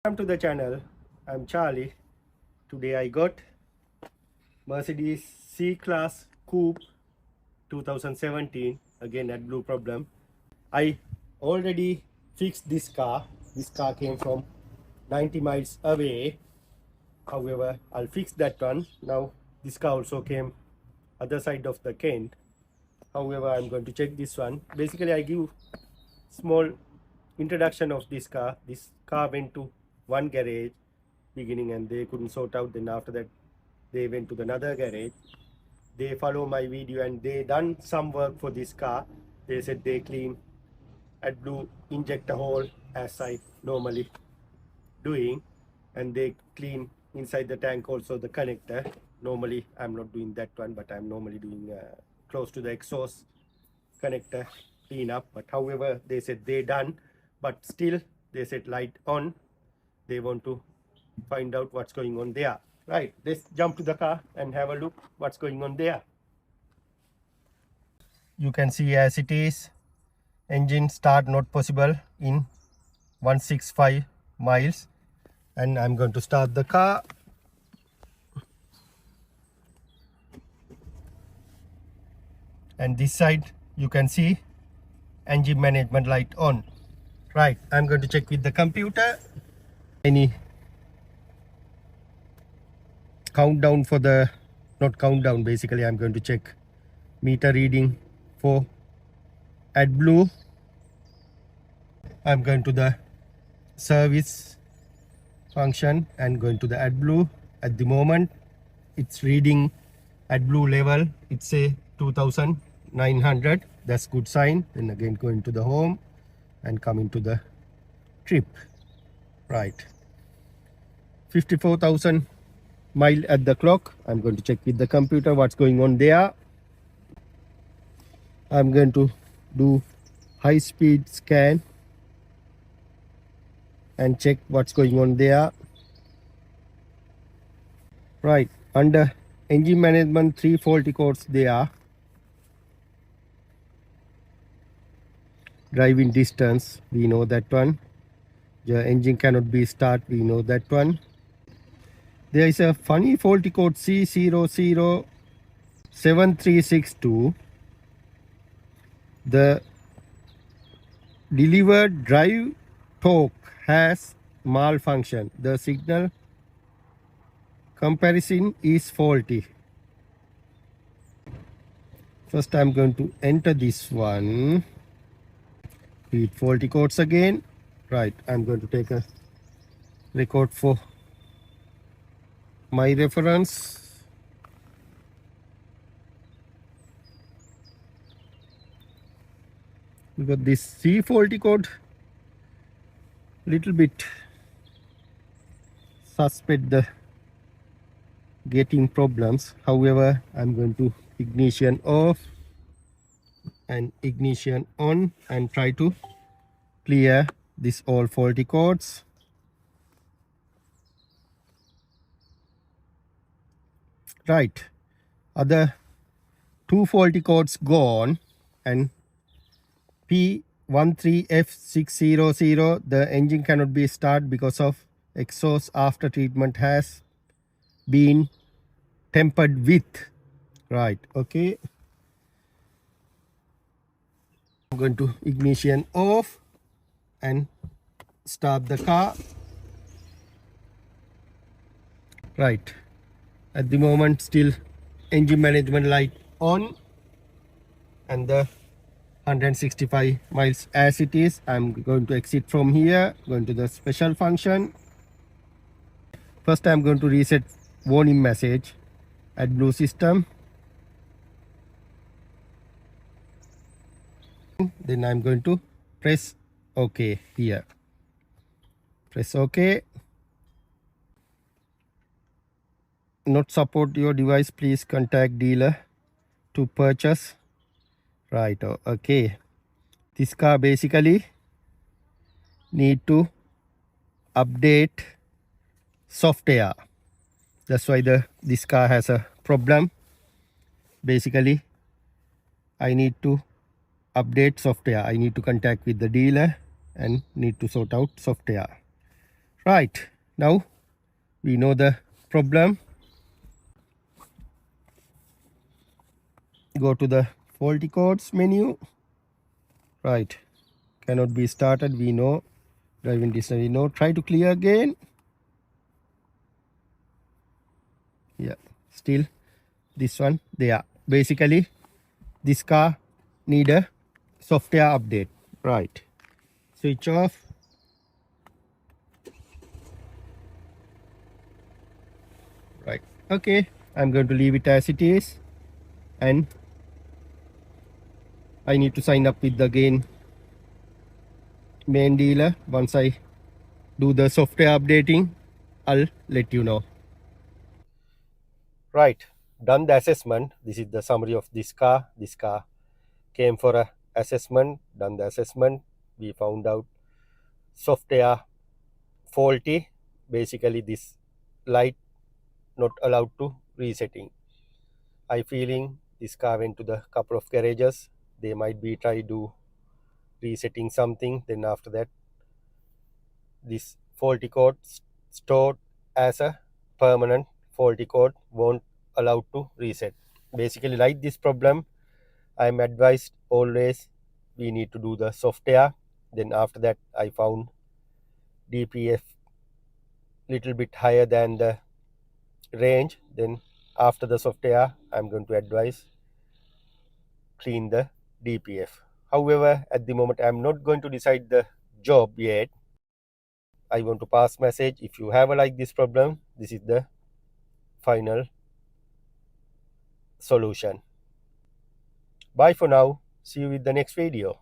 Welcome to the channel. I'm Charlie. Today I got Mercedes C-Class Coupe 2017. Again AdBlue problem. I already fixed this car. This car came from 90 miles away. However, I'll fix that one. Now this car also came other side of the Kent. However, I'm going to check this one. Basically, I give small introduction of this car. This car went to one garage beginning and they couldn't sort out. Then after that they went to another garage. They follow my video and they done some work for this car. They said they clean AdBlue injector hole as I normally doing, and they clean inside the tank also the connector. Normally I'm not doing that one, but I'm normally doing close to the exhaust connector clean up. But however, they said they done, but still they said light on. They want to find out what's going on there. Right, let's jump to the car and have a look what's going on there. You can see as it is, engine start not possible in 165 miles. And I'm going to start the car. And this side you can see engine management light on. Right, I'm going to check with the computer. Any countdown for the, not countdown, basically I'm going to check meter reading for AdBlue. I'm going to the service function and going to the AdBlue. At the moment it's reading AdBlue level, it's a 2900. That's good sign. Then again going to the home and coming to the trip. Right, 54,000 mile at the clock. I'm going to check with the computer what's going on there. I'm going to do high speed scan and check what's going on there. Right, under engine management 3 faulty codes there. Driving distance, we know that one. The engine cannot be start, we know that one. There is a funny faulty code C07362. The delivered drive torque has malfunction. The signal comparison is faulty. First I'm going to enter this one. Read faulty codes again. Right, I'm going to take a record for my reference. Because this C faulty code little bit suspect the getting problems. However, I'm going to ignition off and ignition on and try to clear this all faulty codes. Right, other 2 faulty codes gone, and P13F60, the engine cannot be started because of exhaust after treatment has been tampered with. Right, okay, I'm going to ignition off and start the car. Right, at the moment still engine management light on and the 165 miles as it is. I'm going to exit from here, going to the special function. First I'm going to reset warning message AdBlue system. Then I'm going to press OK here. Press OK. Not support your device, please contact dealer to purchase. Right, okay. This car basically need to update software. That's why this car has a problem. Basically I need to update software. I need to contact with the dealer and need to sort out software. Right, now we know the problem. Go to the faulty codes menu. Right, cannot be started, we know. Driving distance, we know. Try to clear again. Yeah, still this one there. Basically this car need a software update. Right, switch off. Right, okay, I'm going to leave it as it is, and I need to sign up with the again main dealer. Once I do the software updating, I'll let you know. Right, done the assessment. This is the summary of this car. This car came for a assessment, done the assessment. We found out software faulty. Basically this light not allowed to resetting. I feeling this car went to the couple of garages. They might be try to resetting something. Then after that, this faulty code stored as a permanent faulty code won't allow to reset. Basically, like this problem, I am advised always we need to do the software. Then after that, I found DPF little bit higher than the range. Then after the software, I'm going to advise clean the DPF. However, at the moment, I'm not going to decide the job yet. I want to pass message. If you have a like this problem, this is the final solution. Bye for now. See you with the next video.